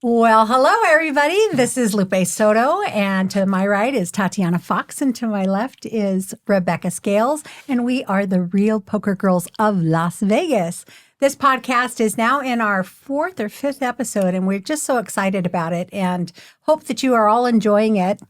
Well, hello, everybody. This is Lupe Soto, and to my right is Tatiana Fox, and to my left is Rebecca Scales, and we are the Real Poker Girls of Las Vegas. This podcast is now in our fourth or fifth episode, and we're just so excited about it and hope that you are all enjoying it.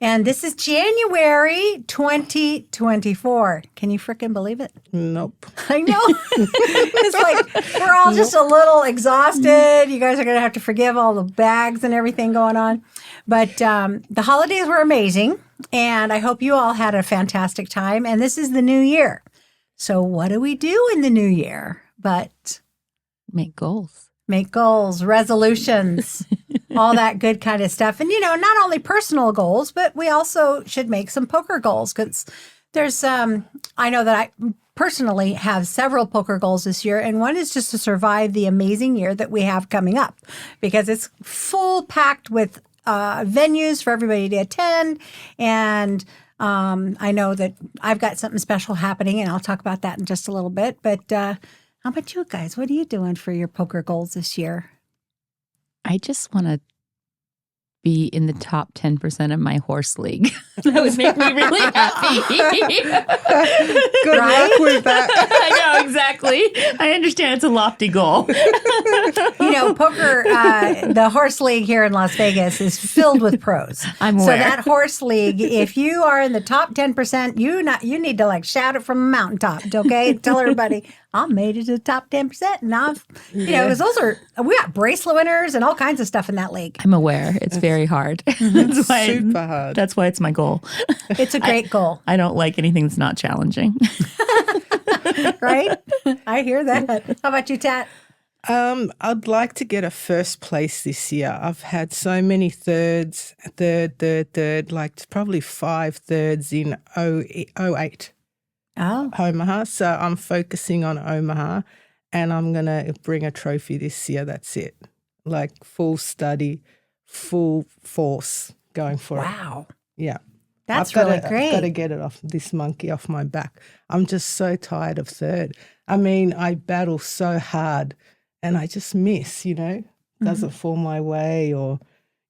And this is January 2024. Can you freaking believe it? Nope. I know. It's like we're all just a little exhausted. You guys are going to have to forgive all the bags and everything going on. But the holidays were amazing, and I hope you all had a fantastic time. And this is the new year. So what do we do in the new year? But make goals, resolutions, all that good kind of stuff. And, not only personal goals, but we also should make some poker goals because there's, I know that I personally have several poker goals this year. And one is just to survive the amazing year that we have coming up because it's full packed with venues for everybody to attend. And I know that I've got something special happening and I'll talk about that in just a little bit. But how about you guys? What are you doing for your poker goals this year? I just want to be in the top 10% of my horse league. That would make me really happy. Good luck with that. I know, exactly. I understand it's a lofty goal. Poker, the horse league here in Las Vegas is filled with pros. I'm aware. So that horse league, if you are in the top 10%, you need to shout it from a mountaintop, okay? Tell everybody, I made it to the top 10%. And I've, because we got bracelet winners and all kinds of stuff in that league. I'm aware. It's very hard. It's super hard. That's why it's my goal. It's a great goal. I don't like anything that's not challenging. Right? I hear that. How about you, Tat? I'd like to get a first place this year. I've had so many third, like probably 5 thirds in 08. Oh. Omaha. So I'm focusing on Omaha and I'm going to bring a trophy this year. That's it. Like full study, full force going for it. Wow. Yeah. That's really great. I've got to get it off, this monkey off my back. I'm just so tired of third. I mean, I battle so hard and I just miss, doesn't fall my way or,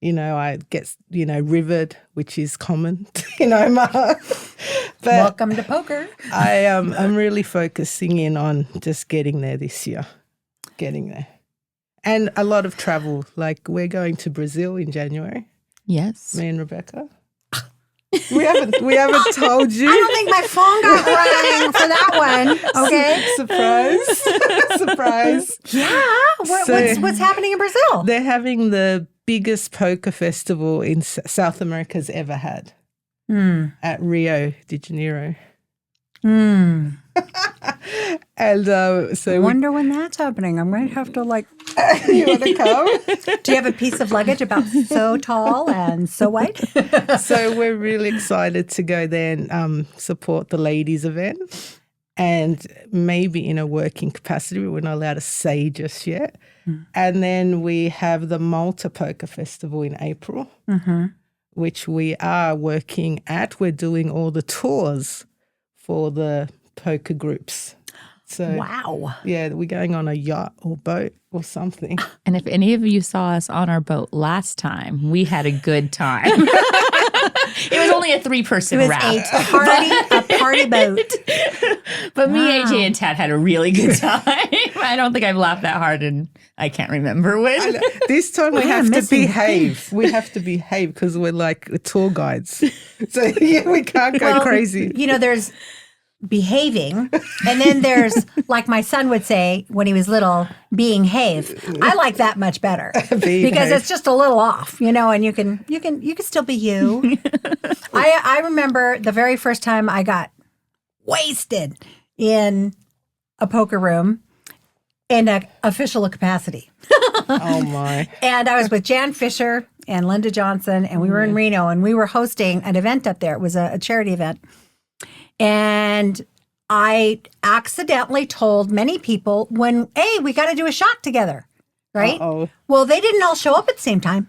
I get, rivered, which is common in Omaha. But welcome to poker. I'm really focusing in on just getting there this year, getting there. And a lot of travel. Like we're going to Brazil in January. Yes. Me and Rebecca. We haven't told you. I don't think my phone got rang for that one. Okay. Surprise. Yeah. What's happening in Brazil? They're having the biggest poker festival in South America's ever had at Rio de Janeiro. Mm. And so I wonder when that's happening. I might have to you want to come? Do you have a piece of luggage about so tall and so wide? So we're really excited to go there and support the ladies event. And maybe in a working capacity, we're not allowed to say just yet. Mm. And then we have the Malta Poker Festival in April, which we are working at. We're doing all the tours for the poker groups. So, wow. Yeah, we're going on a yacht or boat or something. And if any of you saw us on our boat last time, we had a good time. It was only a 3-person raft. It was a party boat. But me, AJ, and Tat had a really good time. I don't think I've laughed that hard and I can't remember when. This time we have to behave. We have to behave because we're like tour guides. So we can't go crazy. There's behaving, and then there's, like my son would say when he was little, being have. I like that much better because it's just a little off, and you can still be you. I remember the very first time I got wasted in a poker room in an official capacity. Oh my. And I was with Jan Fisher and Linda Johnson, and we were in Reno, and we were hosting an event up there. It was a charity event. And I accidentally told many people hey, we got to do a shot together, right? Uh-oh. Well, they didn't all show up at the same time.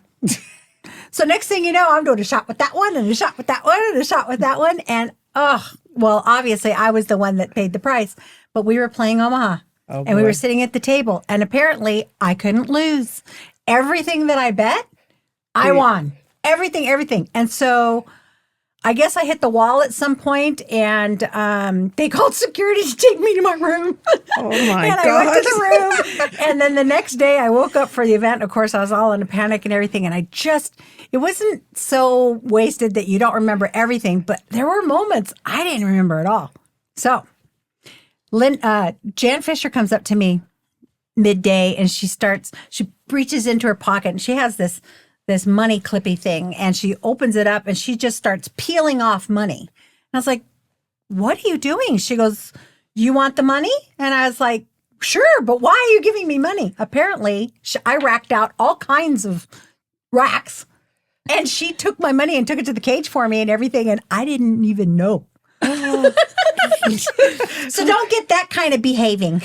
So next thing you know, I'm doing a shot with that one and a shot with that one and a shot with that one. And, obviously I was the one that paid the price, but we were playing Omaha and we were sitting at the table and apparently I couldn't lose. everything that I bet, I won. Everything. And so I guess I hit the wall at some point, and they called security to take me to my room. Oh my and God. I went to the room. And then the next day I woke up for the event. Of course, I was all in a panic and everything. And it wasn't so wasted that you don't remember everything, but there were moments I didn't remember at all. So Jan Fisher comes up to me midday, and she reaches into her pocket, and she has this money clippy thing, and she opens it up and she just starts peeling off money. And I was like, what are you doing? She goes, you want the money? And I was like, sure, but why are you giving me money? Apparently, I racked out all kinds of racks, and she took my money and took it to the cage for me and everything, and I didn't even know. So don't get that kind of behaving.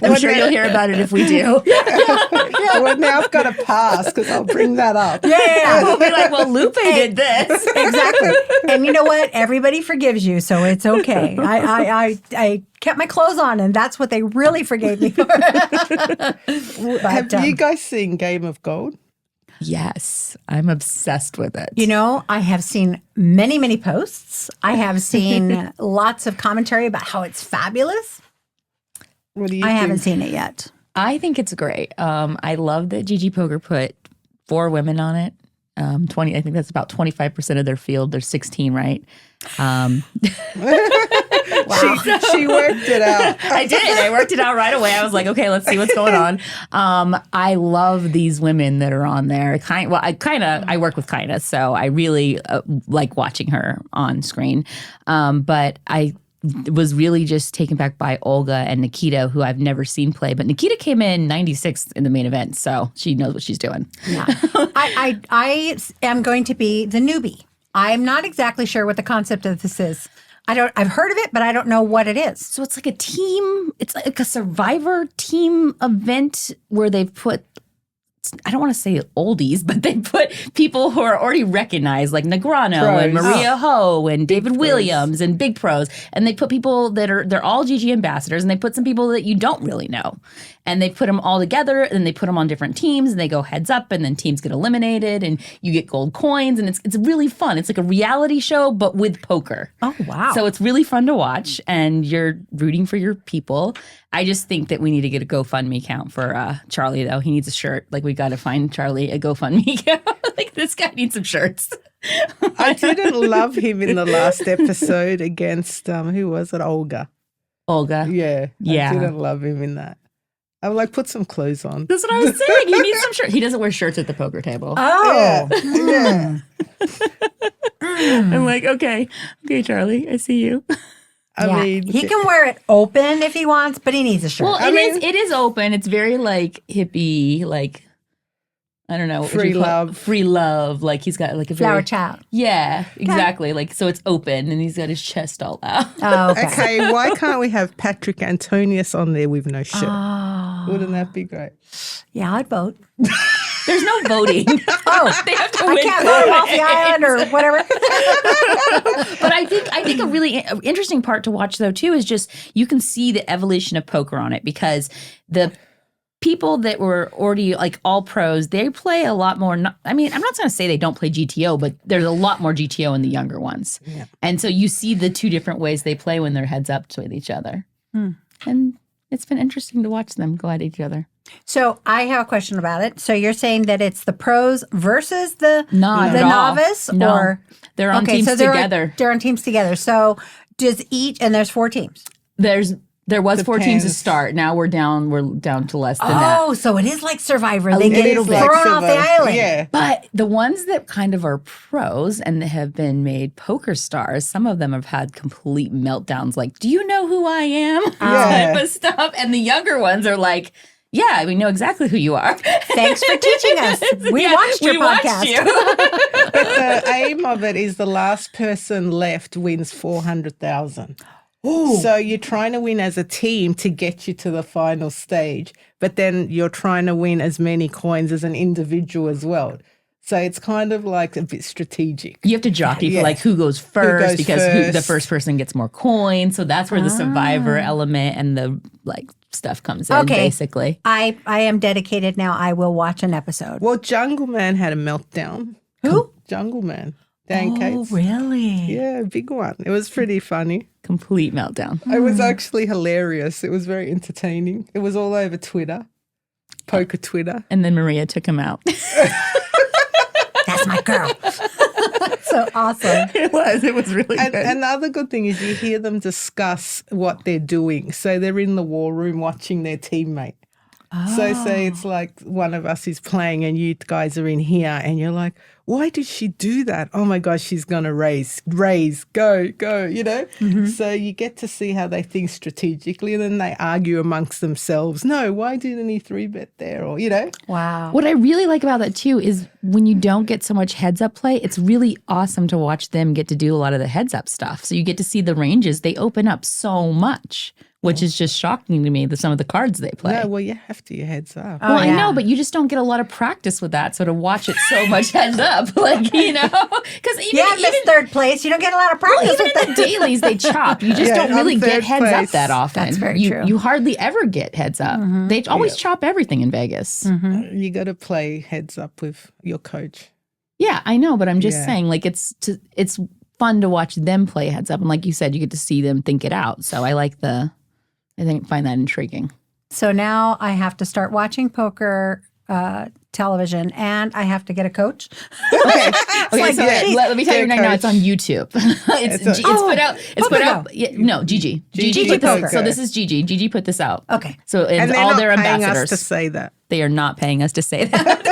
I'm sure you'll hear about it if we do. Well, now I've got to pass because I'll bring that up. Yeah. We'll be like, well, Lupe did this. Exactly. And you know what? Everybody forgives you, so it's okay. I kept my clothes on, and that's what they really forgave me for. Have you guys seen Game of Gold? Yes, I'm obsessed with it. You know, I have seen many, many posts. I have seen lots of commentary about how it's fabulous. What do you I think? haven't seen it yet. I think it's great. I love that Gigi Poker put 4 women on it. 20. I think that's about 25% of their field. There's 16, right? She worked it out. I did. I worked it out right away. I was like, okay, let's see what's going on. I love these women that are on there. I work with Kinda, so I really like watching her on screen. But I was really just taken back by Olga and Nikita, who I've never seen play. But Nikita came in 96th in the main event, so she knows what she's doing. Yeah. I am going to be the newbie. I'm not exactly sure what the concept of this is. I've heard of it, but I don't know what it is. So it's like a team, it's like a Survivor team event where they've put, I don't want to say oldies, but they put people who are already recognized, like Negreanu and Maria Ho and David Williams and big pros. And they put people they're all GG ambassadors, and they put some people that you don't really know. And they put them all together, and they put them on different teams, and they go heads up, and then teams get eliminated, and you get gold coins, and it's really fun. It's like a reality show, but with poker. Oh, wow. So it's really fun to watch, and you're rooting for your people. I just think that we need to get a GoFundMe account for Charlie, though. He needs a shirt. Like, we got to find Charlie a GoFundMe account. Like, this guy needs some shirts. I didn't love him in the last episode against, who was it? Olga. Yeah. I didn't love him in that. I'm like, put some clothes on. That's what I was saying. He needs some shirts. He doesn't wear shirts at the poker table. Oh. Yeah. I'm like, okay, Charlie, I see you. I mean, he can wear it open if he wants, but he needs a shirt. Well, it is open. It's very like hippie, like, I don't know. Free love. Free love. Like, he's got like a Flower child. Yeah, exactly. Like, so it's open, and he's got his chest all out. Oh, okay. Okay, why can't we have Patrick Antonius on there with no shirt? Oh. Wouldn't that be great? Yeah, I'd vote. There's no voting. Oh, They have to I win can't vote off the 4 island or whatever. But I think a really interesting part to watch, though, too, is just you can see the evolution of poker on it, because the people that were already like all pros, they play a lot more. I'm not going to say they don't play GTO, but there's a lot more GTO in the younger ones. Yeah. And so you see the 2 different ways they play when they're heads up with each other. And it's been interesting to watch them go at each other. So I have a question about it. So you're saying that it's the pros versus the novice? No, or they're on teams together. They're on teams together. So does each, and there's 4 teams. There was 4 teams to start. Now we're down to less than that. Oh, so it is like Survivor. They get thrown like off the island. Yeah. But the ones that kind of are pros and that have been made poker stars, some of them have had complete meltdowns like, do you know who I am? Type of stuff. And the younger ones are like, yeah, we know exactly who you are. Thanks for teaching us. We watched your podcast. But the aim of it is the last person left wins 400,000. So you're trying to win as a team to get you to the final stage, but then you're trying to win as many coins as an individual as well. So it's kind of like a bit strategic. You have to jockey Yeah. for like who goes first because the first. first person gets more coins. So that's where the survivor element and the like stuff comes in, Okay. basically. I am dedicated now. I will watch an episode. Well, Jungle Man had a meltdown. Who? Jungle Man. Dan Oh, Cates. really? Yeah, big one. It was pretty funny. Complete meltdown. It was actually hilarious. It was very entertaining. It was all over Twitter, poker Twitter. And then Maria took him out. That's my girl. So awesome. It was really And, good. and the other good thing is you hear them discuss what they're doing. So they're in the war room watching their teammate. So say it's like one of us is playing and you guys are in here and you're like, why did she do that? Oh my gosh, she's going to raise, go, you know? So you get to see how they think strategically and then they argue amongst themselves. No, why didn't he 3-bet there? Or, you know? Wow. What I really like about that too is when you don't get so much heads up play, it's really awesome to watch them get to do a lot of the heads up stuff. So you get to see the ranges. They open up so much, which is just shocking to me, some of the cards they play. No, well, you have to, your heads up. Well, I yeah. know, but you just don't get a lot of practice with that. So to watch it so much heads up, like, you know, because Yeah, Miss Third Place. You don't get a lot of practice even with in the that. dailies, they chop. You just Yeah, don't really I'm get third heads up place. that often. That's very you, true. You hardly ever get heads up. They always chop everything in Vegas. You got to play heads up with your coach. Yeah, I know, but I'm just Yeah. saying, like, it's fun to watch them play heads up, and like you said, you get to see them think it out. So find that intriguing. So now I have to start watching poker television and I have to get a coach. Okay, like, so geez. let me tell you Get right a now, it's coach. on YouTube. It's put out. It's put Poker out. Yeah, no, Gigi. Gigi Gigi put this. Poker. So this is Gigi. Gigi put this out. Okay. So it's And they're all not their paying ambassadors. us to say that. They are not paying us to say that.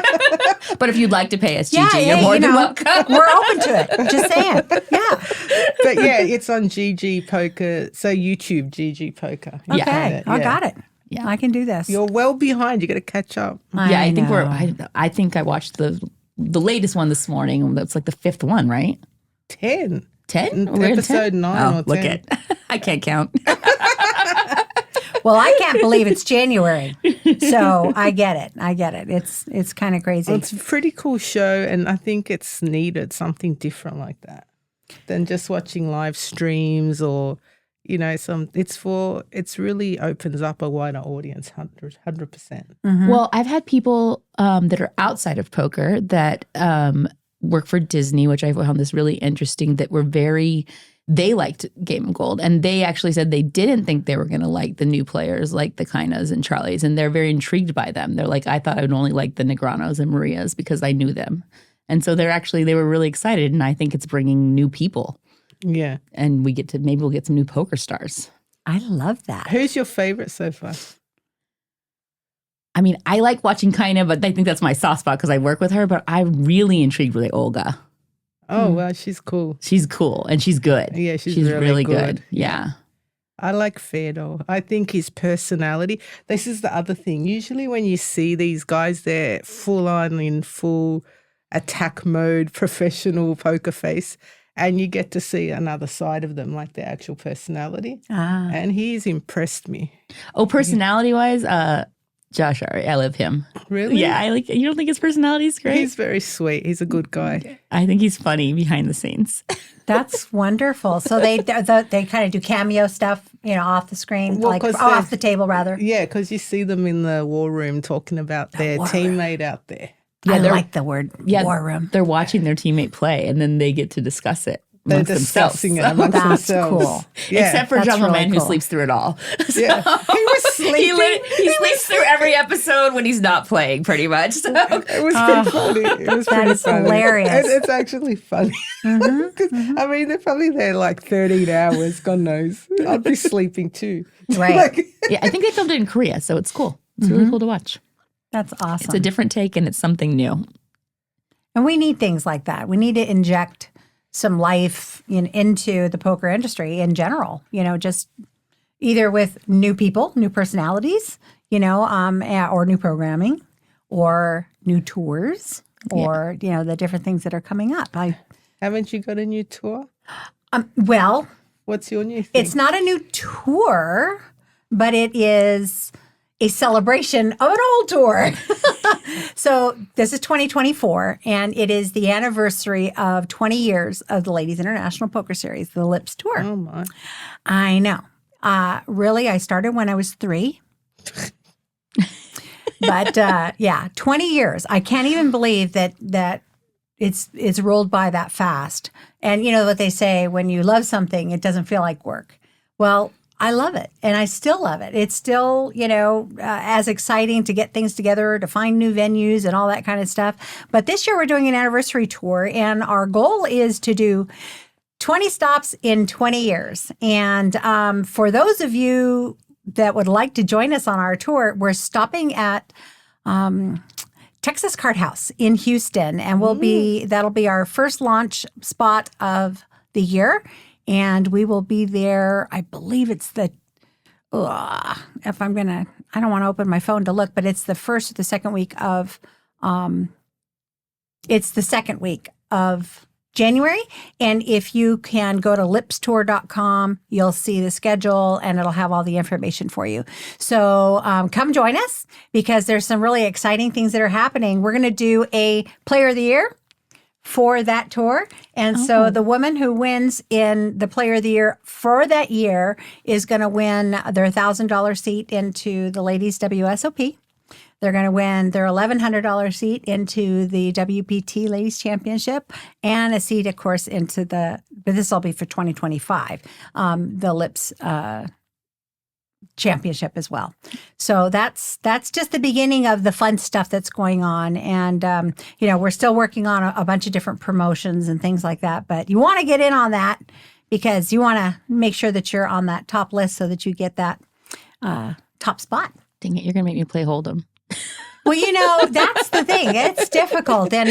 But if you'd like to pay us, Gigi, Yeah, you're more you than know, welcome. we're open to it. Just saying. Yeah. But yeah, it's on GG Poker. So YouTube, GG Poker. You Yeah. find Okay. it, I got it. Yeah. I can do this. You're well behind. You got to catch up. Yeah, I think know. I think I watched the latest one this morning. That's like the 5th one, right? 10. 10? We're in Episode 10? 9 or 10. Look it. I can't count. Well, I can't believe it's January. So I get it. It's kind of crazy. Well, it's a pretty cool show, and I think it's needed something different like that than just watching live streams or, you know, it's really opens up a wider audience, 100%. Well, I've had people that are outside of poker that work for Disney, which I found this really interesting, that were they liked Game of Gold. And they actually said they didn't think they were going to like the new players like the Kainas and Charlies. And they're very intrigued by them. They're like, I thought I would only like the Negranos and Marias because I knew them. And so they were really excited. And I think it's bringing new people. Yeah. And maybe we'll get some new poker stars. I love that. Who's your favorite so far? I mean, I like watching Kaina, but I think that's my soft spot because I work with her. But I'm really intrigued with Olga. Oh, well, she's cool. She's cool and she's good. Yeah, she's really really good. Yeah. I like Fedor. I think his personality, this is the other thing. Usually when you see these guys, they're full on in full attack mode, professional poker face, and you get to see another side of them, like their actual personality. And he's impressed me. Oh, personality wise, Josh, I love him. Really? Yeah, you don't think his personality is great? He's very sweet. He's a good guy. I think he's funny behind the scenes. That's wonderful. So they kind of do cameo stuff, you know, off the screen, Well, like 'cause off the table rather. Yeah, because you see them in the war room talking about their war teammate out there. Yeah, I they're- like the word war room. They're watching their teammate play, and then they get to discuss it. They're amongst discussing it themselves. amongst That's themselves. cool. Yeah. Except for That's Jungle really Man, who cool. sleeps through it all. Yeah. He was sleeping. He sleeps through every episode when he's not playing, pretty much. So. It was pretty funny. It was pretty is funny. hilarious. And it's actually funny. 'Cause, I mean, they're probably there like 13 hours. God knows. I'd be sleeping too. Right. Like, Yeah, I think they filmed it in Korea, so it's cool. It's really cool to watch. That's awesome. It's a different take, and it's something new. And we need things like that. We need to inject some life into the poker industry in general, you know, just either with new people, new personalities, you know, or new programming or new tours or, you know, the different things that are coming up. haven't you got a new tour? Well, What's your new thing? it's not a new tour, but it is a celebration of an old tour. So this is 2024, and it is the anniversary of 20 years of the Ladies International Poker Series, the LIPS Tour. Oh, my. I know. Really, I started when I was 3. But 20 years. I can't even believe that it's rolled by that fast. And you know what they say, when you love something, it doesn't feel like work. Well, I love it, and I still love it. It's still, as exciting to get things together, to find new venues and all that kind of stuff. But this year we're doing an anniversary tour, and our goal is to do 20 stops in 20 years. And for those of you that would like to join us on our tour, we're stopping at Texas Card House in Houston, and that'll be our first launch spot of the year. And we will be there, I believe it's I don't want to open my phone to look, but it's the first or the second week of, January. And if you can go to lipstour.com, you'll see the schedule and it'll have all the information for you. So come join us, because there's some really exciting things that are happening. We're going to do a Player of the Year for that tour. And so the woman who wins in the Player of the Year for that year is going to win their $1,000 seat into the Ladies WSOP. They're going to win their $1,100 seat into the WPT Ladies Championship, and a seat, of course, into but this will be for 2025, the LIPS Championship as well. So that's just the beginning of the fun stuff that's going on. And, we're still working on a bunch of different promotions and things like that. But you want to get in on that, because you want to make sure that you're on that top list so that you get that top spot. Dang it, you're going to make me play Hold'em. Well, that's the thing. It's difficult. And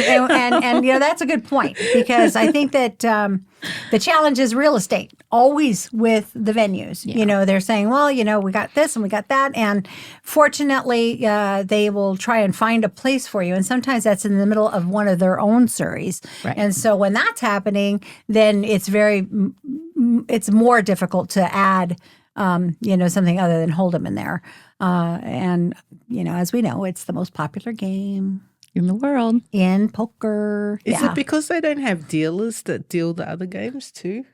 that's a good point, because I think that the challenge is real estate, always with the venues. Yeah. They're saying, well, we got this and we got that. And fortunately, they will try and find a place for you. And sometimes that's in the middle of one of their own series. Right. And so when that's happening, then it's more difficult to add something other than Hold'em in there. And as we know, it's the most popular game in the world in poker. Is it because they don't have dealers that deal the other games too?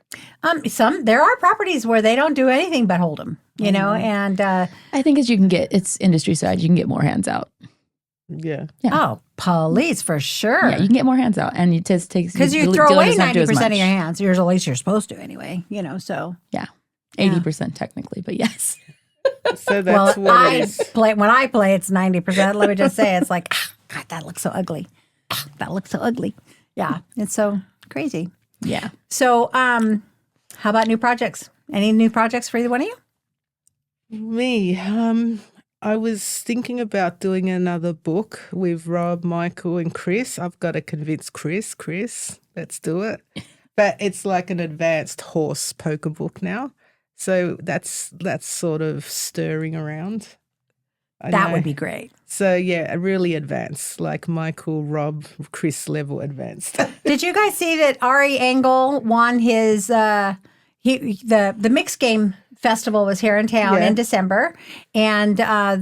There are properties where they don't do anything but Hold'em, and I think it's industry side, you can get more hands out. Yeah. Oh, police for sure. Yeah, you can get more hands out, and it just takes, because you throw away 90% of your hands. Or at least you're supposed to anyway. So yeah, 80% technically, but yes. So that's what it is. When I play, it's 90%. Let me just say, it's like, God, that looks so ugly. That looks so ugly. Yeah, it's so crazy. Yeah. So, how about new projects? Any new projects for either one of you? Me, I was thinking about doing another book with Rob, Michael, and Chris. I've got to convince Chris, let's do it. But it's like an advanced horse poker book now. So that's sort of stirring around. That would be great. So yeah, really advanced, like Michael, Rob, Chris level advanced. Did you guys see that Ari Engel won his the mixed game festival was here in town in December, and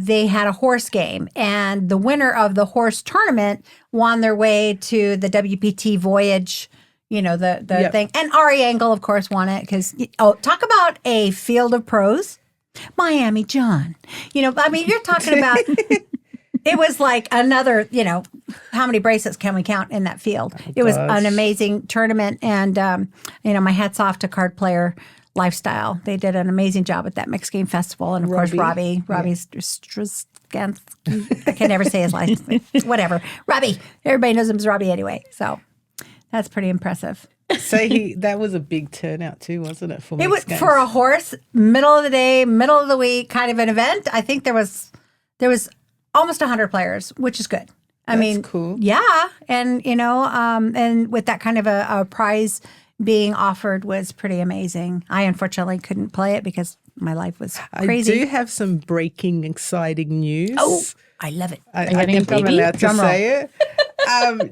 they had a horse game, and the winner of the horse tournament won their way to the WPT Voyage. The thing. And Ari Engel, of course, won it because, talk about a field of pros. Miami John. You're talking about, it was like another, how many bracelets can we count in that field? It was an amazing tournament. And, my hat's off to Card Player Lifestyle. They did an amazing job at that mixed game festival. And, of course, Robbie I can never say his last name. Whatever. Robbie. Everybody knows him as Robbie anyway. So. That's pretty impressive. So that was a big turnout too, wasn't it? For it was games? For a horse, middle of the day, middle of the week kind of an event. I think there was almost 100 players, which is good. I mean, cool. Yeah, and and with that kind of a prize being offered was pretty amazing. I unfortunately couldn't play it because my life was crazy. I do have some breaking, exciting news. Oh, I love it. I think I'm allowed to say it.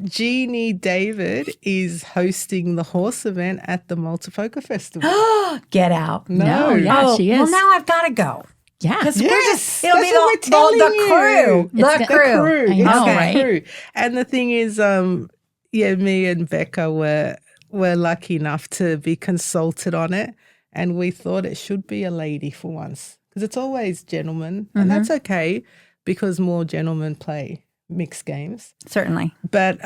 Jeannie David is hosting the horse event at the Malta Poker Festival. Get out. No. Yeah, she is. Well, now I've got to go. Yeah. Because Yes, it'll that's be what we're telling the crew. you. The It's crew. I know, It's right? the crew. And the thing is, me and Becca were lucky enough to be consulted on it, and we thought it should be a lady for once because it's always gentlemen, and that's okay because more gentlemen play mixed games. Certainly. But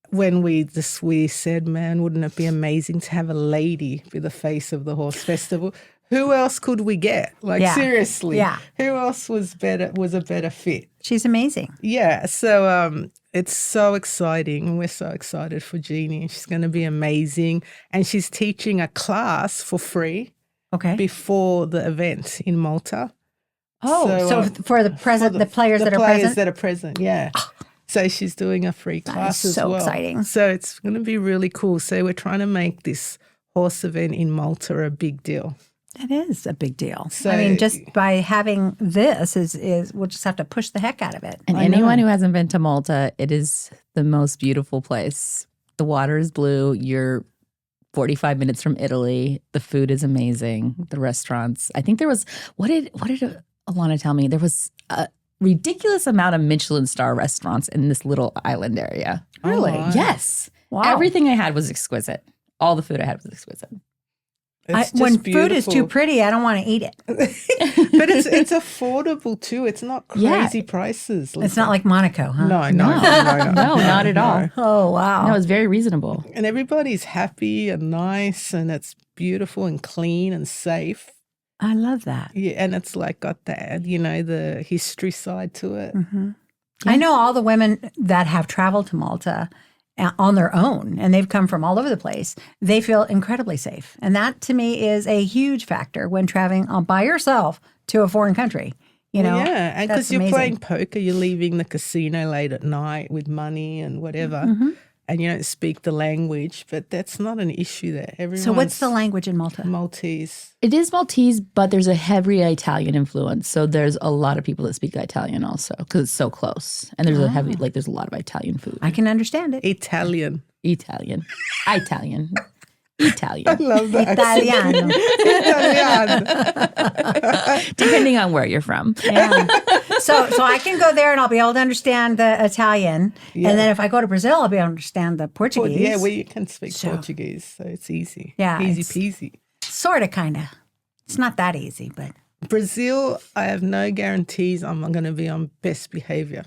when we said, man, wouldn't it be amazing to have a lady be the face of the horse festival? Who else could we get? Like, Yeah. seriously, Yeah. who else was a better fit? She's amazing. Yeah, so it's so exciting, and we're so excited for Jeannie. She's going to be amazing, and she's teaching a class for free Okay. before the event in Malta. So for the present, the players that are present? that are present, yeah. So she's doing a free class as so well. exciting. So it's going to be really cool. So we're trying to make this horse event in Malta a big deal. That is a big deal. So- I mean, just by having this is we'll just have to push the heck out of it. And anyone who hasn't been to Malta, it is the most beautiful place. The water is blue. You're 45 minutes from Italy. The food is amazing. The restaurants. I think there was what did Alana tell me? There was a ridiculous amount of Michelin star restaurants in this little island area. Really? Yes. Wow. Everything I had was exquisite. All the food I had was exquisite. It's just When food is too beautiful. pretty, I don't want to eat it. But it's affordable too. It's not crazy prices. It's not like Monaco, huh? No, No, not at all. Oh, wow. No, it was very reasonable. And everybody's happy and nice, and it's beautiful and clean and safe. I love that. Yeah, and it's like got that, the history side to it. I know all the women that have traveled to Malta on their own, and they've come from all over the place. They feel incredibly safe. And that to me is a huge factor when traveling by yourself to a foreign country. Yeah, and that's because you're amazing. playing poker, you're leaving the casino late at night with money and whatever, and you don't speak the language, but that's not an issue there. So what's the language in Malta? Maltese. It is Maltese, but there's a heavy Italian influence. So there's a lot of people that speak Italian also because it's so close. And there's there's a lot of Italian food. I can understand it. Italian. Italian. I love that. Italiano. Italian. Depending on where you're from. Yeah. So I can go there and I'll be able to understand the Italian. Yeah. And then if I go to Brazil, I'll be able to understand the Portuguese. Yeah, well, you can speak Portuguese, so it's easy. Yeah, Easy it's- peasy. Sort of, kind of. It's not that easy, but Brazil, I have no guarantees I'm going to be on best behavior.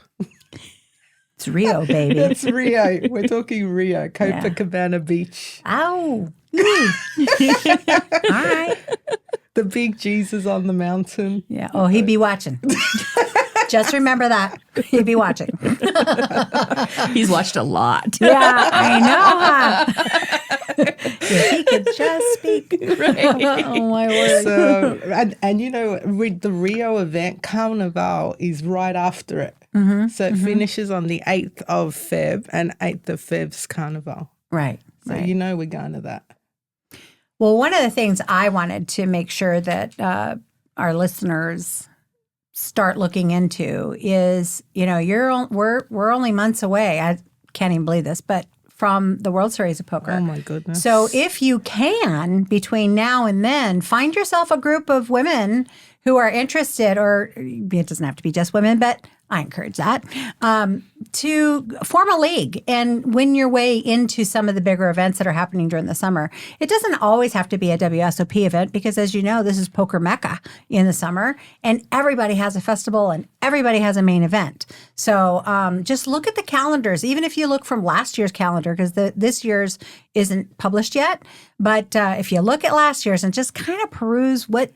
it's Rio, baby. It's Rio. We're talking Rio, Copacabana Beach. Ow. All right. The big Jesus on the mountain. Yeah. Oh, he'd be watching. Just remember that. He'd be watching. He's watched a lot. Yeah, I know, huh? If he could just speak. Oh, my word. So, and with the Rio event, Carnival is right after it. So it finishes on the 8th of Feb, and 8th of Feb's Carnival. Right. So right. we're going to that. Well, one of the things I wanted to make sure that our listeners start looking into is, we're only months away. I can't even believe this, but from the World Series of Poker. Oh my goodness. So if you can, between now and then, find yourself a group of women who are interested, or it doesn't have to be just women, but I encourage that, to form a league and win your way into some of the bigger events that are happening during the summer. It doesn't always have to be a WSOP event because, as you know, this is Poker Mecca in the summer, and everybody has a festival and everybody has a main event. So just look at the calendars, even if you look from last year's calendar, because this year's isn't published yet. But if you look at last year's and just kind of peruse what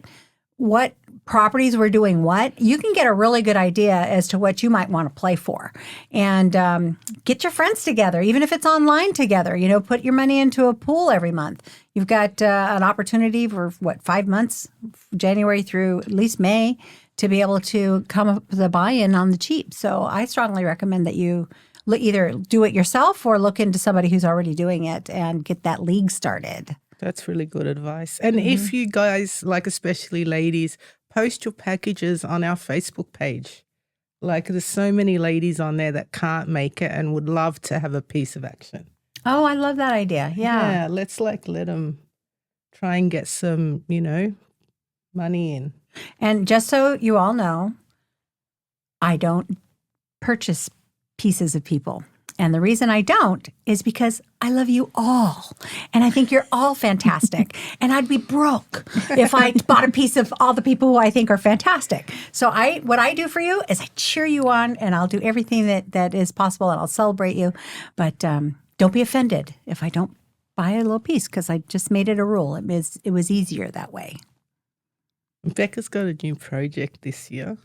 properties were doing what, you can get a really good idea as to what you might want to play for. And get your friends together, even if it's online together. Put your money into a pool every month. You've got an opportunity for, 5 months, January through at least May, to be able to come up with a buy-in on the cheap. So I strongly recommend that you either do it yourself or look into somebody who's already doing it and get that league started. That's really good advice. And if you guys, especially ladies, post your packages on our Facebook page. There's so many ladies on there that can't make it and would love to have a piece of action. Oh, I love that idea. Yeah. Let's let them try and get some, money in. And just so you all know, I don't purchase pieces of people. And the reason I don't is because I love you all. And I think you're all fantastic. And I'd be broke if I bought a piece of all the people who I think are fantastic. So what I do for you is I cheer you on, and I'll do everything that is possible, and I'll celebrate you. But don't be offended if I don't buy a little piece, because I just made it a rule. It was easier that way. Becca's got a new project this year.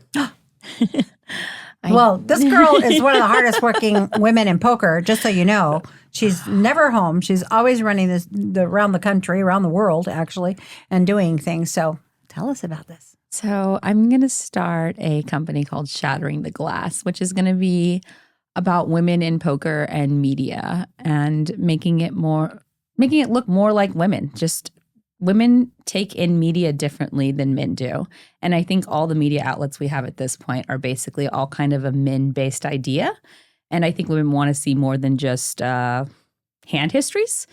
Well, this girl is one of the hardest working women in poker, just so you know. She's never home. She's always running around the country, around the world, actually, and doing things. So tell us about this. So I'm going to start a company called Shattering the Glass, which is going to be about women in poker and media, and making it look more like women. Just women take in media differently than men do. And I think all the media outlets we have at this point are basically all kind of a men-based idea. And I think women want to see more than just hand histories.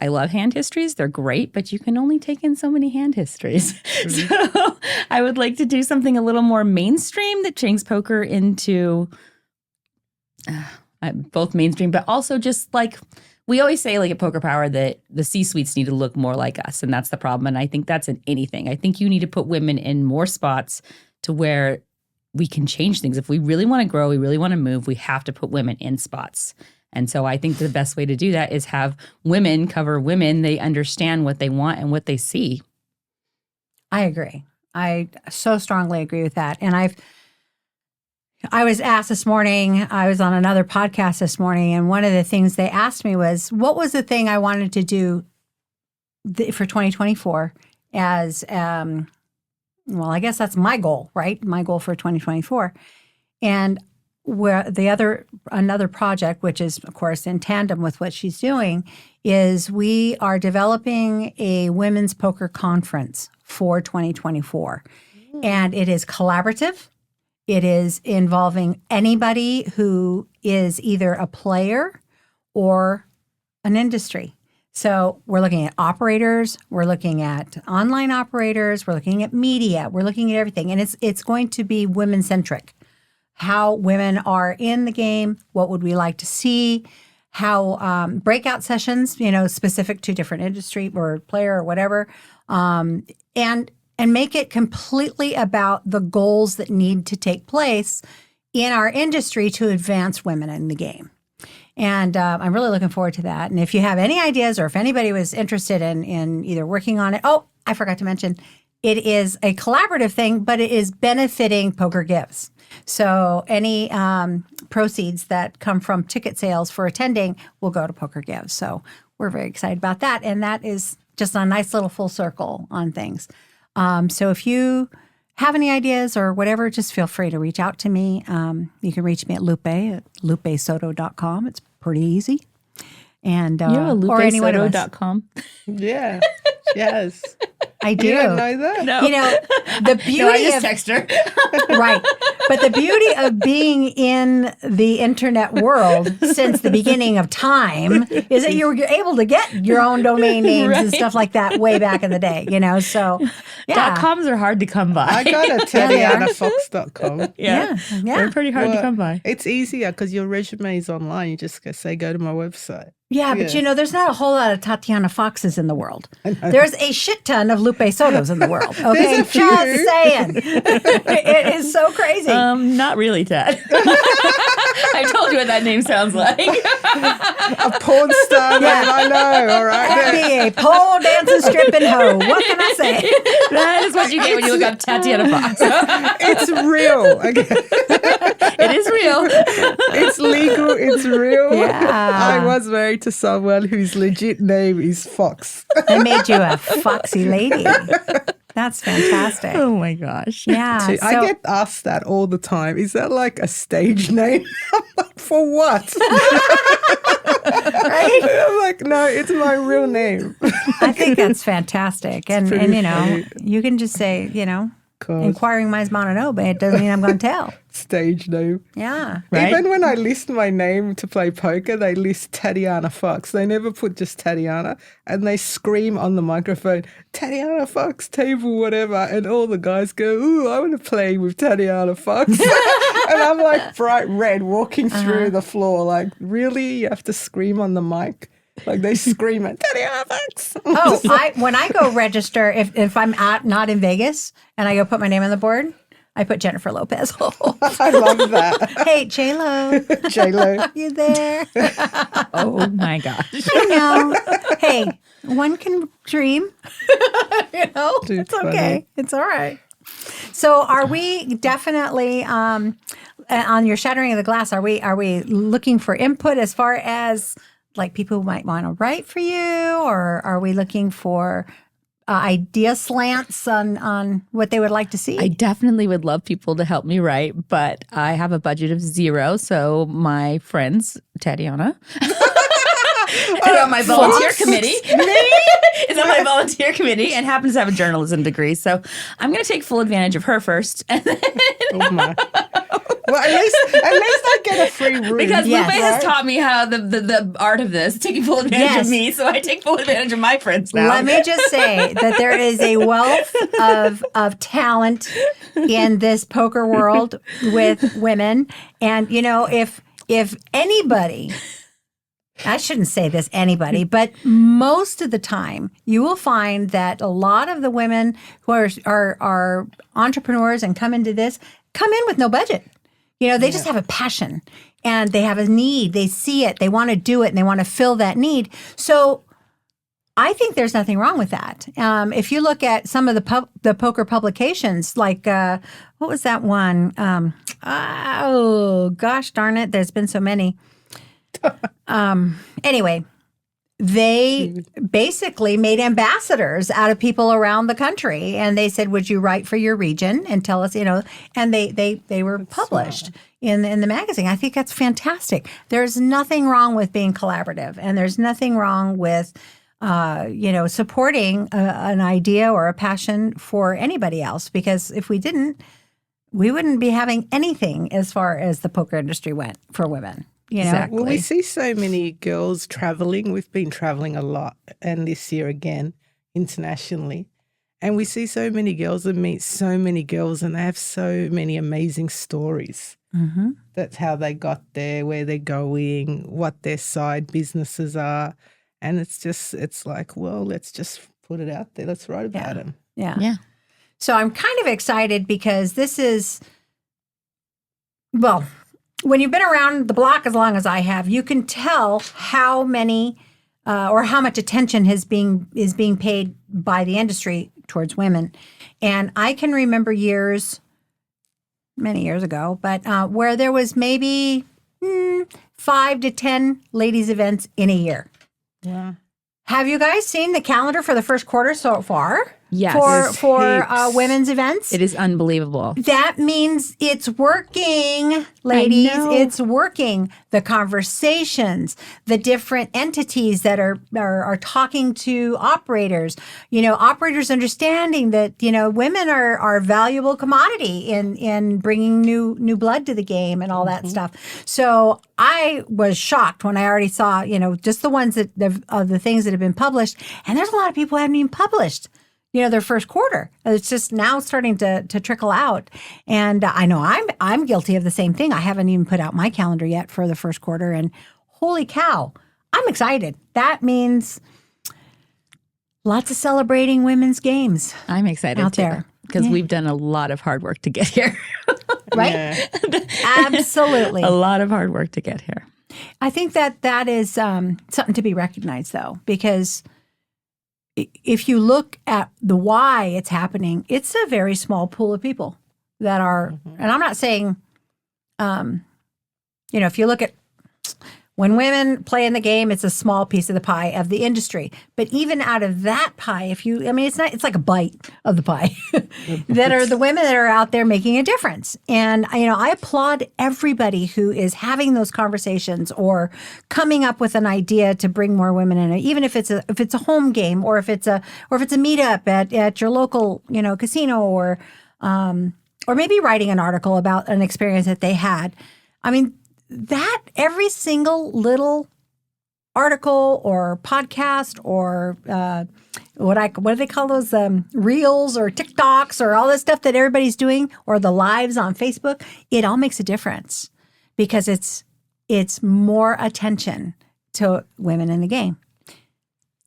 I love hand histories. They're great, but you can only take in so many hand histories. So I would like to do something a little more mainstream that changes poker into both mainstream, but also just like, we always say, like at Poker Power, that the C-suites need to look more like us, and that's the problem. And I think that's in anything. I think you need to put women in more spots to where we can change things. If we really want to grow, we really want to move, we have to put women in spots. And so I think the best way to do that is have women cover women. They understand what they want and what they see. I agree. I so strongly agree with that. And I was asked this morning, I was on another podcast this morning, and one of the things they asked me was, what was the thing I wanted to do for 2024 as, well, I guess that's my goal, right? My goal for 2024. And where another project, which is, of course, in tandem with what she's doing, is we are developing a women's poker conference for 2024. And it is collaborative. It is involving anybody who is either a player or an industry. So we're looking at operators, we're looking at online operators, we're looking at media, we're looking at everything. And it's going to be women-centric. How women are in the game, what would we like to see, how breakout sessions, specific to different industry or player or whatever, and make it completely about the goals that need to take place in our industry to advance women in the game. And I'm really looking forward to that. And if you have any ideas, or if anybody was interested in either working on it, I forgot to mention, it is a collaborative thing, but it is benefiting Poker Gives. So any proceeds that come from ticket sales for attending will go to Poker Gives. So we're very excited about that. And that is just a nice little full circle on things. So if you have any ideas or whatever, just feel free to reach out to me. You can reach me at Lupe at lupesoto.com. It's pretty easy. And or lupesoto.com. Yeah. Yes. I do. You don't know that? No. The beauty I just of text her. right. But the beauty of being in the internet world since the beginning of time is that you're able to get your own domain names and stuff like that way back in the day, So, yeah. .coms are hard to come by. I got a TatianaFox.com. Yeah. They're pretty hard to come by. It's easier because your resume is online. You just go to my website. Yeah, but there's not a whole lot of Tatiana Foxes in the world. There's a shit ton of Lupe Sotos in the world. Okay, just saying. It is so crazy. Not really, Tad. I told you what that name sounds like. A porn star, man, I know, all right? That'd be a pole dancing, stripping hoe. What can I say? That is what you get when you look up Tatiana Fox. It's real. It is real. It's legal. It's real. Yeah. I was married to someone whose legit name is Fox. They made you a foxy lady. That's fantastic. Oh my gosh. Yeah. I get asked that all the time. Is that like a stage name? I'm like, for what? Right? I'm like, no, it's my real name. I think that's fantastic. And you can just say, God. inquiring minds want to know, but it doesn't mean I'm going to tell. stage name. Yeah. Right? Even when I list my name to play poker, they list Tatiana Fox. They never put just Tatiana, and they scream on the microphone, Tatiana Fox, table, whatever. And all the guys go, ooh, I want to play with Tatiana Fox. And I'm like bright red walking through the floor. Like, really? You have to scream on the mic? Like they scream at Tatiana Fox. Oh, when I go register, if I'm not in Vegas and I go put my name on the board, I put Jennifer Lopez. I love that. Hey, J-Lo, J-Lo. you there? Oh my gosh. I know. Hey, one can dream. Dude, It's okay. It's all right. So, are we definitely on your shattering of the glass? Are we looking for input as far as like people who might want to write for you, or are we looking for idea slants on what they would like to see? I definitely would love people to help me write, but I have a budget of 0. So my friends, Tatiana, is on my volunteer committee. Is on my volunteer committee and happens to have a journalism degree. So I'm going to take full advantage of her first. And then Oh my. Well, at least I get a free room. because Yes. Lupe has taught me how the art of this, taking full advantage Yes. of me. So I take full advantage of my friends now. Let me just say that there is a wealth of talent in this poker world with women. And, if anybody, I shouldn't say this anybody, but most of the time you will find that a lot of the women who are entrepreneurs and come into this come in with no budget. They just have a passion and they have a need. They see it. They want to do it and they want to fill that need. So I think there's nothing wrong with that. If you look at some of the poker publications, like what was that one? Oh, gosh darn it. There's been so many. Anyway, they basically made ambassadors out of people around the country. And they said, would you write for your region and tell us, and they were published in the magazine. I think that's fantastic. There's nothing wrong with being collaborative, and there's nothing wrong with, supporting an idea or a passion for anybody else, because if we didn't, we wouldn't be having anything as far as the poker industry went for women. Exactly. Well, we see so many girls traveling. We've been traveling a lot, and this year again, internationally. And we see so many girls and meet so many girls, and they have so many amazing stories. Mm-hmm. That's how they got there, where they're going, what their side businesses are. And it's like, well, let's just put it out there. Let's write about them. Yeah. So I'm kind of excited because this is, well, when you've been around the block as long as I have, you can tell how many or how much attention is being paid by the industry towards women. And I can remember many years ago, but where there was maybe 5 to 10 ladies events in a year. Yeah. Have you guys seen the calendar for the first quarter so far? Yes. For Heaps. women's events? It is unbelievable. That means it's working, ladies. know. It's working. The conversations, the different entities that are talking to operators, operators understanding that, women are a valuable commodity in bringing new blood to the game and all that stuff. So I was shocked when I already saw, just the ones of the things that have been published. And there's a lot of people who haven't even published their first quarter. It's just now starting to trickle out. And I know I'm guilty of the same thing. I haven't even put out my calendar yet for the first quarter. And holy cow, I'm excited. That means lots of celebrating women's games. I'm excited Out too, there. because Yeah. we've done a lot of hard work to get here. Right? Yeah. Absolutely. A lot of hard work to get here. I think that is something to be recognized, though, because if you look at the why it's happening, it's a very small pool of people that are, and I'm not saying, if you look at when women play in the game, it's a small piece of the pie of the industry. But even out of that pie, it's like a bite of the pie that are the women that are out there making a difference. And, I applaud everybody who is having those conversations or coming up with an idea to bring more women in, even if it's a home game or if it's a meetup at your local, casino or or maybe writing an article about an experience that they had. I mean, that every single little article or podcast or what do they call those reels or TikToks or all this stuff that everybody's doing, or the lives on Facebook, it all makes a difference because it's more attention to women in the game.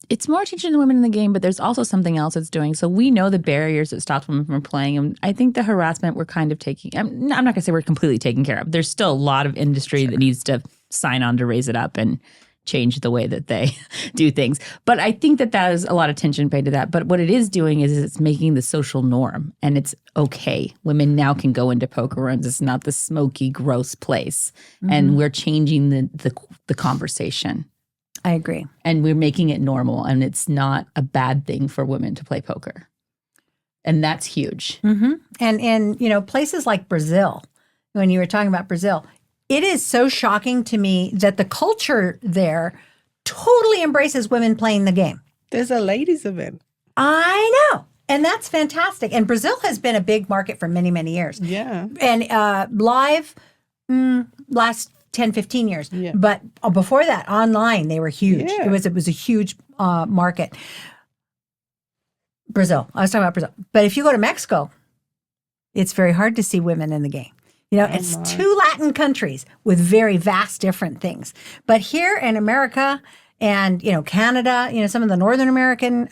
It's more attention to women in the game, but there's also something else it's doing. So we know the barriers that stopped women from playing. And I think the harassment we're kind of taking, I'm not going to say we're completely taking care of. There's still a lot of industry that needs to sign on to raise it up and change the way that they do things. But I think that is a lot of attention paid to that. But what it is doing is it's making the social norm, and it's okay. Women now can go into poker rooms. It's not the smoky, gross place. And we're changing the conversation. I agree. And we're making it normal, and it's not a bad thing for women to play poker. And that's huge. Mm-hmm. And in places like Brazil, when you were talking about Brazil, it is so shocking to me that the culture there totally embraces women playing the game. There's a ladies event. I know. And that's fantastic. And Brazil has been a big market for many, many years. Yeah. And live, last 10, 15 years. Yeah. But before that, online, they were huge. Yeah. It was a huge market. Brazil. I was talking about Brazil. But if you go to Mexico, it's very hard to see women in the game. It's two Latin countries with very vast different things. But here in America and, Canada, some of the Northern American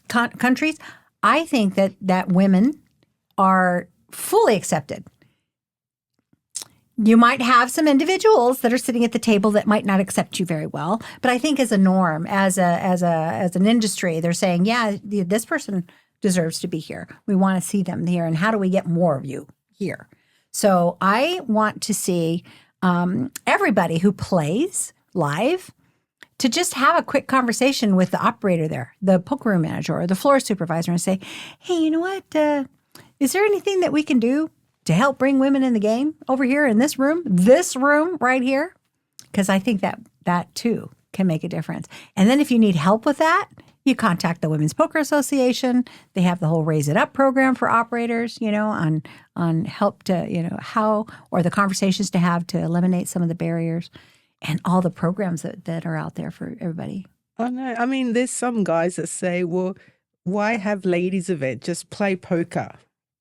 countries, I think that women are fully accepted. You might have some individuals that are sitting at the table that might not accept you very well, but I think as a norm, as an industry, they're saying, yeah, this person deserves to be here. We want to see them here, and how do we get more of you here? So I want to see everybody who plays live to just have a quick conversation with the operator there, the poker room manager or the floor supervisor, and say, hey, you know what? Is there anything that we can do to help bring women in the game over here in this room right here? Because I think that too can make a difference. And then if you need help with that, you contact the Women's Poker Association. They have the whole Raise It Up program for operators, on help to, how, or the conversations to have to eliminate some of the barriers and all the programs that are out there for everybody. Oh, no. I mean, there's some guys that say, well, why have ladies event? Just play poker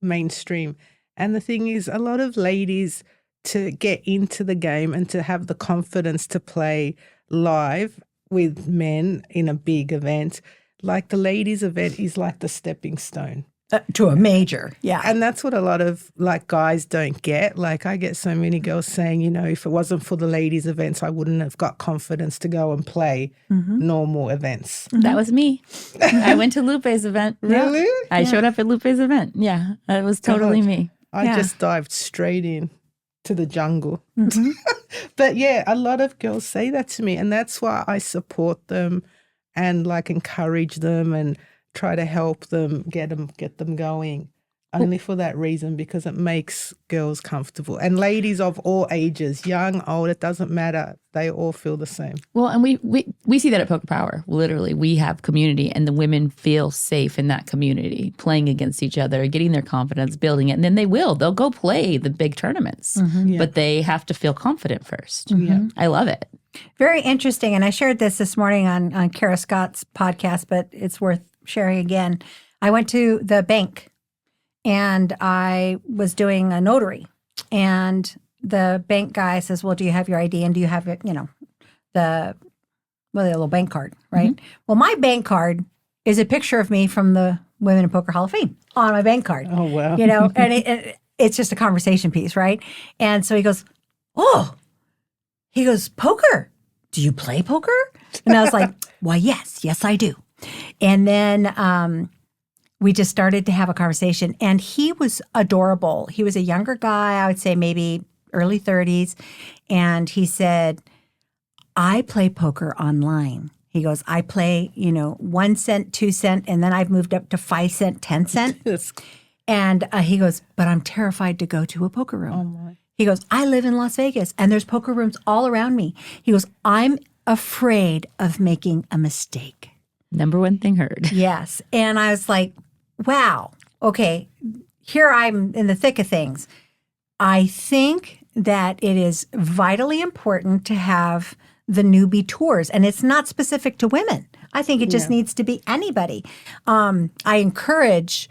mainstream. And the thing is, a lot of ladies, to get into the game and to have the confidence to play live with men in a big event, like the ladies event is like the stepping stone. To a major, yeah. And that's what a lot of guys don't get. Like, I get so many girls saying, if it wasn't for the ladies events, I wouldn't have got confidence to go and play normal events. That was me. I went to Lupe's event. Really? Yeah. I showed up at Lupe's event. Yeah, it was totally me. I just dived straight in to the jungle. But yeah, a lot of girls say that to me, and that's why I support them and encourage them and try to help them get them going. Only for that reason, because it makes girls comfortable. And ladies of all ages, young, old, it doesn't matter. They all feel the same. Well, and we see that at Poker Power. Literally, we have community, and the women feel safe in that community, playing against each other, getting their confidence, building it. And then they'll go play the big tournaments. But they have to feel confident first. I love it. Very interesting. And I shared this morning on Kara Scott's podcast, but it's worth sharing again. I went to the bank. And I was doing a notary, and the bank guy says, well, do you have your ID? And do you have, the little bank card, right? Well, my bank card is a picture of me from the Women in Poker Hall of Fame on my bank card. Oh, wow. And it's just a conversation piece, right? And so he goes, poker? Do you play poker? And I was like, why, yes, I do. And then, we just started to have a conversation, and he was adorable. He was a younger guy, I would say maybe early 30s. And he said, I play poker online. He goes, I play, 1 cent, 2 cent, and then I've moved up to 5 cent, 10 cent. Yes. And he goes, but I'm terrified to go to a poker room. Oh, my. He goes, I live in Las Vegas, and there's poker rooms all around me. He goes, I'm afraid of making a mistake. Number one thing heard. Yes. And I was like, wow. Okay. here I'm in the thick of things. I think that it is vitally important to have the newbie tours, and it's not specific to women. I think it just needs to be anybody. I encourage,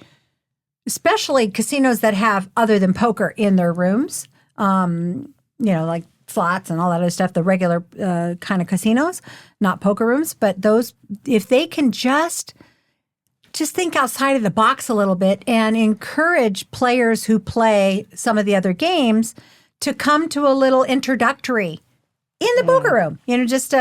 especially casinos that have other than poker in their rooms, like slots and all that other stuff, the regular kind of casinos, not poker rooms, but those, if they can just think outside of the box a little bit and encourage players who play some of the other games to come to a little introductory in the poker room. Just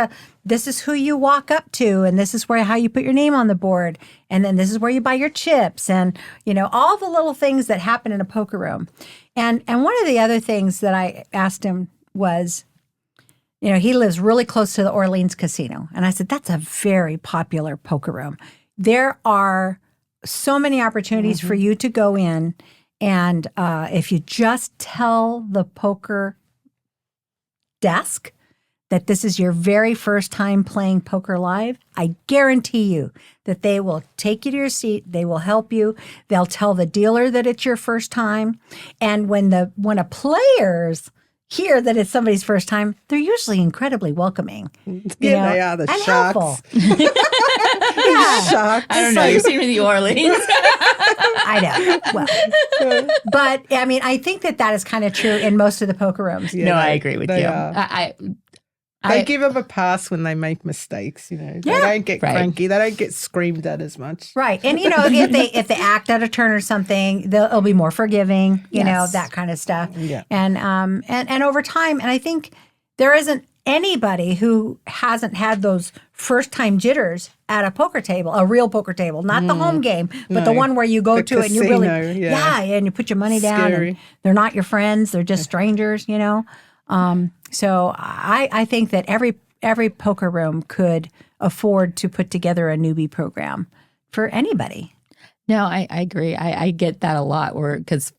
this is who you walk up to, and this is how you put your name on the board, and then this is where you buy your chips, and all the little things that happen in a poker room. And one of the other things that I asked him was, he lives really close to the Orleans Casino, and I said that's a very popular poker room. There are so many opportunities for you to go in, and if you just tell the poker desk that this is your very first time playing poker live, I guarantee you that they will take you to your seat. They will help you. They'll tell the dealer that it's your first time. And when a players hear that it's somebody's first time, they're usually incredibly welcoming. They are the and sharks. Sharks. I don't know. You've seen me in the Orleans. I know. Well, but I mean, I think that is kind of true in most of the poker rooms. No, I agree with you. They give them a pass when they make mistakes, They don't get cranky. They don't get screamed at as much. Right. And, if they act out of turn or something, they'll be more forgiving, that kind of stuff. Yeah. And over time, and I think there isn't anybody who hasn't had those first-time jitters at a poker table, a real poker table, not the home game, but the one where you go to casino, it and you really, and you put your money down. And they're not your friends. They're just strangers, So I think that every poker room could afford to put together a newbie program for anybody. No, I agree. I get that a lot. Because,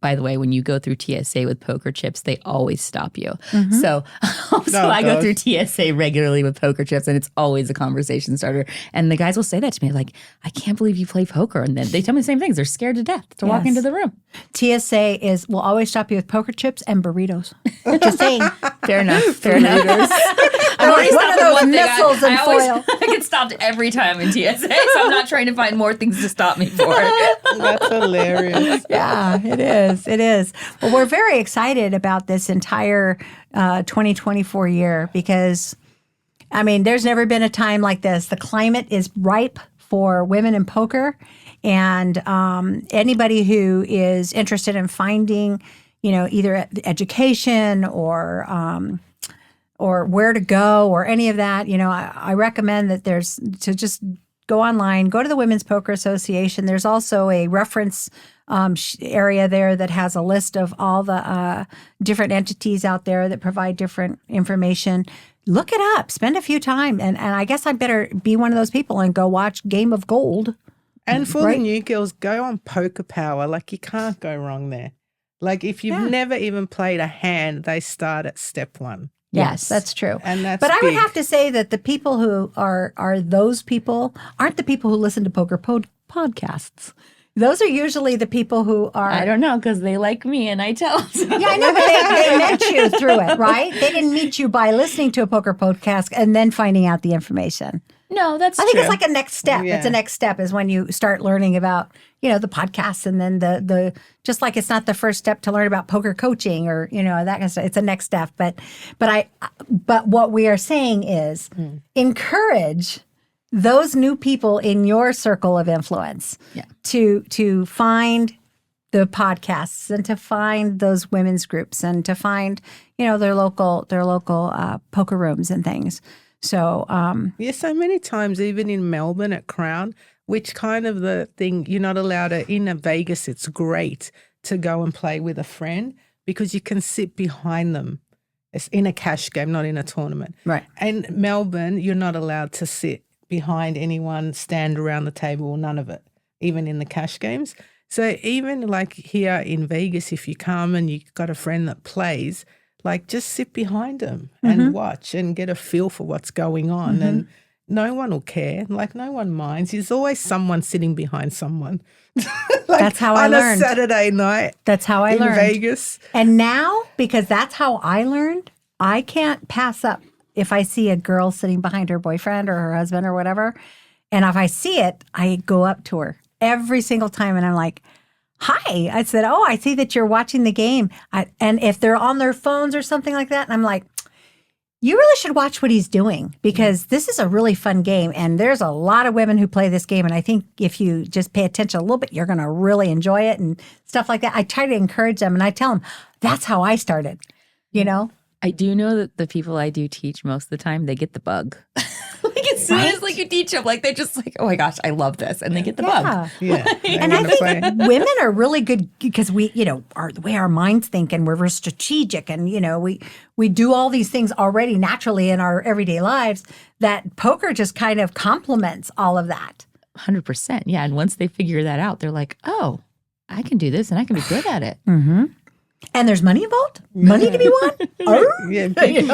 by the way, when you go through TSA with poker chips, they always stop you. So I go through TSA regularly with poker chips, and it's always a conversation starter. And the guys will say that to me, like, I can't believe you play poker. And then they tell me the same things. They're scared to death to walk into the room. TSA will always stop you with poker chips and burritos. Just saying. Fair enough. I'm already one of those missiles and foil. I get stopped every time in TSA, so I'm not trying to find more things to stop me for. That's hilarious. Yeah, it is. It is. Well, we're very excited about this entire 2024 year because, I mean, there's never been a time like this. The climate is ripe for women in poker, and anybody who is interested in finding, either education or where to go or any of that, I recommend that to just go online, go to the Women's Poker Association. There's also a reference area there that has a list of all the different entities out there that provide different information. Look it up, spend a few time. And I guess I better be one of those people and go watch Game of Gold. And for the new girls, go on Poker Power. Like, you can't go wrong there. Like, if you've never even played a hand, they start at step one. Yes, that's true. And that's But I would big. have to say that the people who are those people aren't the people who listen to poker podcasts. Those are usually the people who are. I don't know, because they like me and I tell them. Yeah, I know, but they met you through it, right? They didn't meet you by listening to a poker podcast and then finding out the information. No, that's I think true. it's like a next step. Yeah. It's a next step is when you start learning about, the podcasts, and then the just like it's not the first step to learn about poker coaching or, that kind of stuff. It's a next step. But what we are saying is encourage those new people in your circle of influence to find the podcasts and to find those women's groups and to find, their local poker rooms and things. So, so many times, even in Melbourne at Crown, which kind of the thing you're not allowed to, in Vegas, it's great to go and play with a friend because you can sit behind them. It's in a cash game, not in a tournament. Right. And Melbourne, you're not allowed to sit behind anyone, stand around the table, none of it, even in the cash games. So even like here in Vegas, if you come and you've got a friend that plays, like just sit behind them and watch and get a feel for what's going on. And, no one will care. Like, no one minds. There's always someone sitting behind someone. That's how I learned. On a Saturday night. That's how I in learned. Vegas. And now, because that's how I learned, I can't pass up if I see a girl sitting behind her boyfriend or her husband or whatever. And if I see it, I go up to her every single time and I'm like, hi. I said, oh, I see that you're watching the game. And if they're on their phones or something like that, and I'm like, you really should watch what he's doing because this is a really fun game. And there's a lot of women who play this game. And I think if you just pay attention a little bit, you're going to really enjoy it and stuff like that. I try to encourage them and I tell them, that's how I started, you know? I do know that the people I do teach most of the time, they get the bug. Like as soon as like you teach them, like they're just like, oh my gosh, I love this. And they get the bug. Yeah. And I think women are really good because we, you know, the way our minds think and we're strategic and, you know, we do all these things already naturally in our everyday lives that poker just kind of complements all of that. 100%. Yeah. And once they figure that out, they're like, oh, I can do this and I can be good at it. Mm-hmm. And there's money involved? Money to be won? Yeah,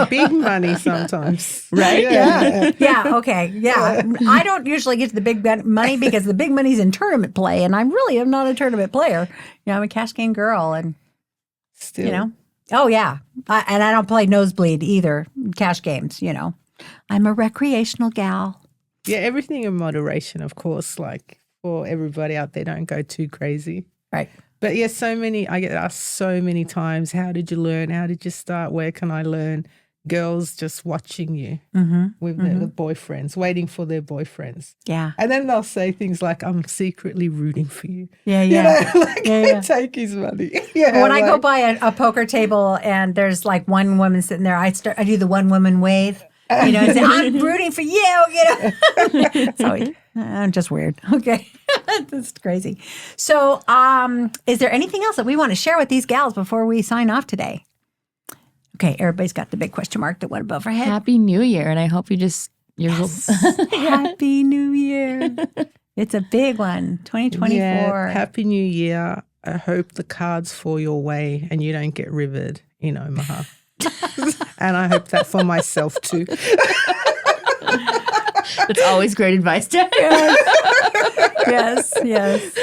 big money sometimes. Right? Yeah, okay. Yeah. I don't usually get to the big money because the big money's in tournament play, and I really am not a tournament player. You know, I'm a cash game girl, and, Still. you know. Oh, yeah. And I don't play nosebleed either, cash games, you know. I'm a recreational gal. Yeah, everything in moderation, of course, like for everybody out there, don't go too crazy. Right. But yeah, I get asked so many times, how did you learn? How did you start? Where can I learn? Girls just watching you with their boyfriends, waiting for their boyfriends. Yeah. And then they'll say things like, I'm secretly rooting for you. Yeah, yeah. You know, like, take his money. Yeah, when I go by a poker table and there's like one woman sitting there, I do the one woman wave, you know, and say, I'm rooting for you, you know. So I'm just weird. Okay. That's crazy. So is there anything else that we want to share with these gals before we sign off today? Okay. Everybody's got the big question mark that went above our head. Happy New Year. And I hope you're Happy New Year. It's a big one. 2024. Yeah, Happy New Year. I hope the cards fall your way and you don't get rivered in Omaha. And I hope that for myself too. That's always great advice, Dad. Yes.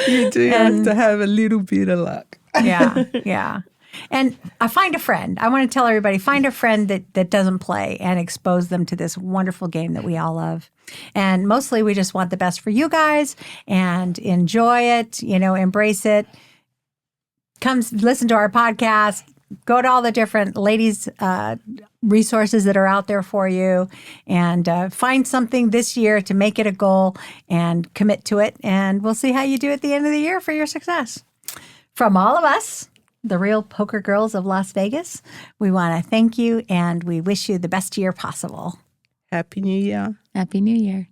You do have to have a little bit of luck. Yeah. And find a friend. I want to tell everybody, find a friend that doesn't play and expose them to this wonderful game that we all love. And mostly we just want the best for you guys and enjoy it, you know, embrace it. Come listen to our podcast. Go to all the different ladies' resources that are out there for you and find something this year to make it a goal and commit to it. And we'll see how you do at the end of the year for your success. From all of us, the Real Poker Girls of Las Vegas, we want to thank you and we wish you the best year possible. Happy New Year. Happy New Year.